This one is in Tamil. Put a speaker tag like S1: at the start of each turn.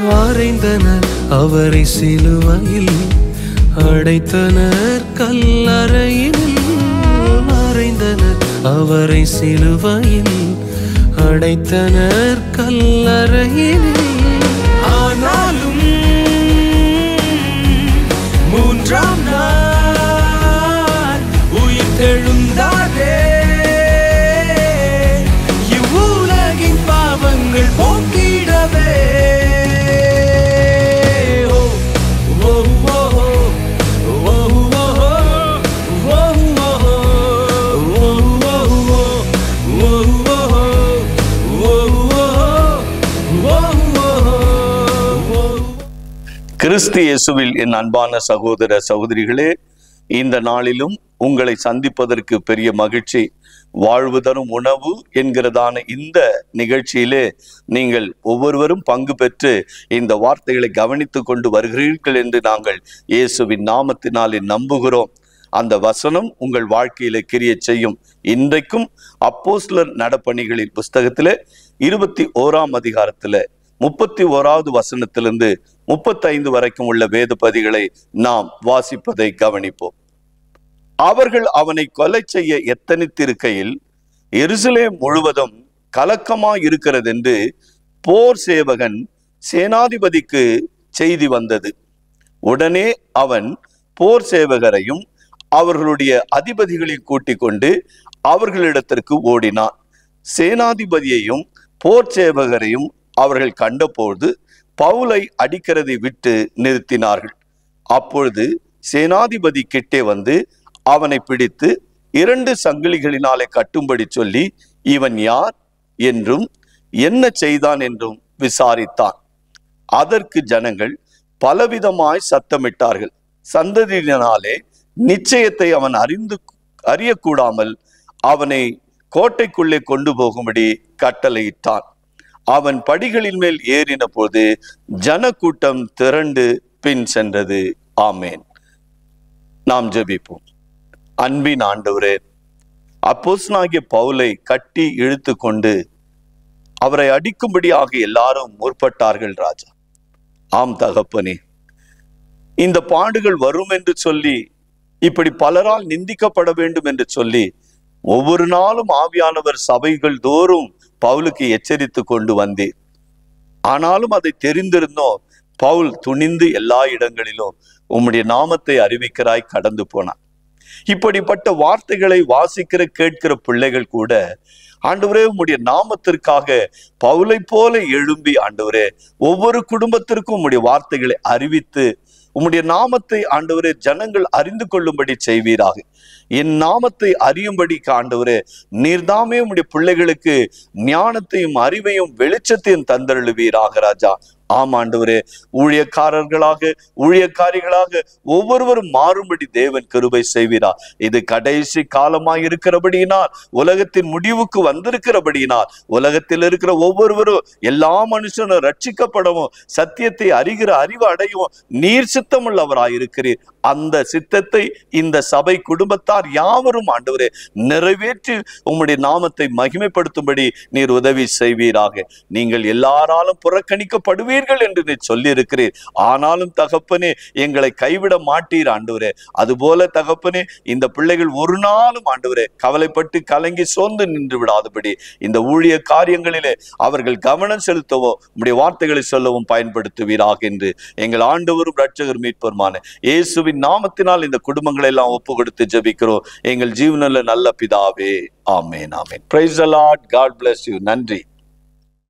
S1: அறைந்தனர் அவரை சிலுவையில், அடைத்தனர் கல்லறையினில். அறைந்தனர் அவரை சிலுவையில், அடைத்தனர் கல்லறையினில். ஆனாலும் மூன்றாம் நாள் உயிர் தெழுந்தாரே, இவ்வுலகின் பாவங்கள் போக்கிடவே.
S2: கிறிஸ்து இயேசுவில் என் அன்பான சகோதர சகோதரிகளே, இந்த நாளிலும் உங்களை சந்திப்பதற்கு பெரிய மகிழ்ச்சி. வாழ்வு தரும் உணவு என்கிறதான இந்த நிகழ்ச்சியிலே நீங்கள் ஒவ்வொருவரும் பங்கு பெற்று இந்த வார்த்தைகளை கவனித்து கொண்டு வருகிறீர்கள் என்று நாங்கள் இயேசுவின் நாமத்தினாலே நம்புகிறோம். அந்த வசனம் உங்கள் வாழ்க்கையில கிரியை செய்யும். இன்றைக்கும் அப்போஸ்தலர் நடபணிகளின் புஸ்தகத்திலே 21ஆம் அதிகாரத்துல 31வது வசனத்திலிருந்து 35 வரைக்கும் உள்ள வேத பகுதிகளை நாம் வாசிப்பதை கவனிப்போம். அவர்கள் அவனை கொலை செய்ய எத்தனித்திருக்கையில் எருசலேம் முழுவதும் கலக்கமாய் இருக்கிறது என்று போர் சேவகன் சேனாதிபதிக்கு செய்தி வந்தது. உடனே அவன் போர் சேவகரையும் அவர்களுடைய அதிபதிகளையும் கூட்டிக் கொண்டு அவர்களிடத்திற்கு ஓடினான். சேனாதிபதியையும் போர் சேவகரையும் அவர்கள் கண்டபோது பவுலை அடிக்கிறதை விட்டு நிறுத்தினார்கள். அப்பொழுது சேனாதிபதி கிட்டே வந்து அவனை பிடித்து 2 சங்கிலிகளினாலே கட்டும்படி சொல்லி, இவன் யார் என்றும் என்ன செய்தான் என்றும் விசாரித்தான். அதற்கு ஜனங்கள் பலவிதமாய் சத்தமிட்டார்கள். சந்ததியினாலே நிச்சயத்தை அவன் அறியக்கூடாமல் அவனை கோட்டைக்குள்ளே கொண்டு போகும்படி கட்டளையிட்டான். அவன் படிகளின் மேல் ஏறின போது ஜனக்கூட்டம் திரண்டு பின் சென்றது. ஆமேன். நாம் ஜெபிப்போம். அன்பின் ஆண்டவரே, அப்போஸ்தலனாகிய பவுலை கட்டி இழுத்து கொண்டு அவரை அடிக்கும்படியாக எல்லாரும் முற்பட்டார்கள் ராஜா. ஆம் தகப்பனே, இந்த பாடுகள் வரும் என்று சொல்லி, இப்படி பலரால் நிந்திக்கப்பட வேண்டும் என்று சொல்லி ஒவ்வொரு நாளும் ஆவியானவர் சபைகள் தோறும் பவுலுக்கு எச்சரித்து கொண்டு வந்தீர். ஆனாலும் அதை தெரிந்திருந்தோம். பவுல் துணிந்து எல்லா இடங்களிலும் உம்முடைய நாமத்தை அறிவிக்கிறாய் கடந்து போனான். இப்படிப்பட்ட வார்த்தைகளை வாசிக்கிற கேட்கிற பிள்ளைகள் கூட ஆண்டவரே உம்முடைய நாமத்திற்காக பவுலை போல எழும்பி ஆண்டவரே ஒவ்வொரு குடும்பத்திற்கும் உம்முடைய வார்த்தைகளை அறிவித்து உம்முடைய நாமத்தை ஆண்டவரே ஜனங்கள் அறிந்து கொள்ளும்படி செய்வீராக. என் நாமத்தை அறியும்படி ஆண்டவரே நீர்தாமே உம்முடைய பிள்ளைகளுக்கு ஞானத்தையும் அறிவையும் வெளிச்சத்தையும் தந்தருளுவீராக ராஜா. ஆம் ஆண்டவரே, ஊழியக்காரர்களாக ஊழியக்காரிகளாக ஒவ்வொருவரும் மாறும்படி தேவன் கிருபை செய்வீரார். இது கடைசி காலமாய் இருக்கிறபடியினால், உலகத்தின் முடிவுக்கு வந்திருக்கிறபடியினால், உலகத்தில் இருக்கிற ஒவ்வொருவரும் எல்லா மனுஷனும் ரட்சிக்கப்படவும் சத்தியத்தை அறிகிற அறிவு அடையவும் நீர் சித்தமுள்ளவராய் இருக்கிறீர். அந்த சித்தத்தை இந்த சபை குடும்பத்தார் யாவரும் ஆண்டவரே நிறைவேற்றி உம்முடைய நாமத்தை மகிமைப்படுத்தும்படி நீர் உதவி செய்வீராக. நீங்கள் எல்லாராலும் புறக்கணிக்கப்படுவீர்கள் என்று நீர் சொல்லி இருக்கிறீர். ஆனாலும் தகப்பனே எங்களை கைவிட மாட்டீர் ஆண்டவரே. அதுபோல தகப்பனே இந்த பிள்ளைகள் ஒரு நாளும் ஆண்டவரே கவலைப்பட்டு கலங்கி சோர்ந்து நின்று விடாதபடி இந்த ஊழிய காரியங்களிலே அவர்கள் கவனம் செலுத்தவும் உம்முடைய வார்த்தைகளை சொல்லவும் பயன்படுத்துவீராக என்று எங்கள் ஆண்டவரும் இரட்சகர் மீட்பருமான இயேசுவின் நாமத்தினால் இந்த குடும்பங்களை எல்லாம் ஒப்பு கொடுத்து ஜெபிக்கிறோம் எங்கள் ஜீவனுள்ள நல்ல பிதாவே. ஆமென், ஆமென். Praise the Lord. God bless you. நன்றி.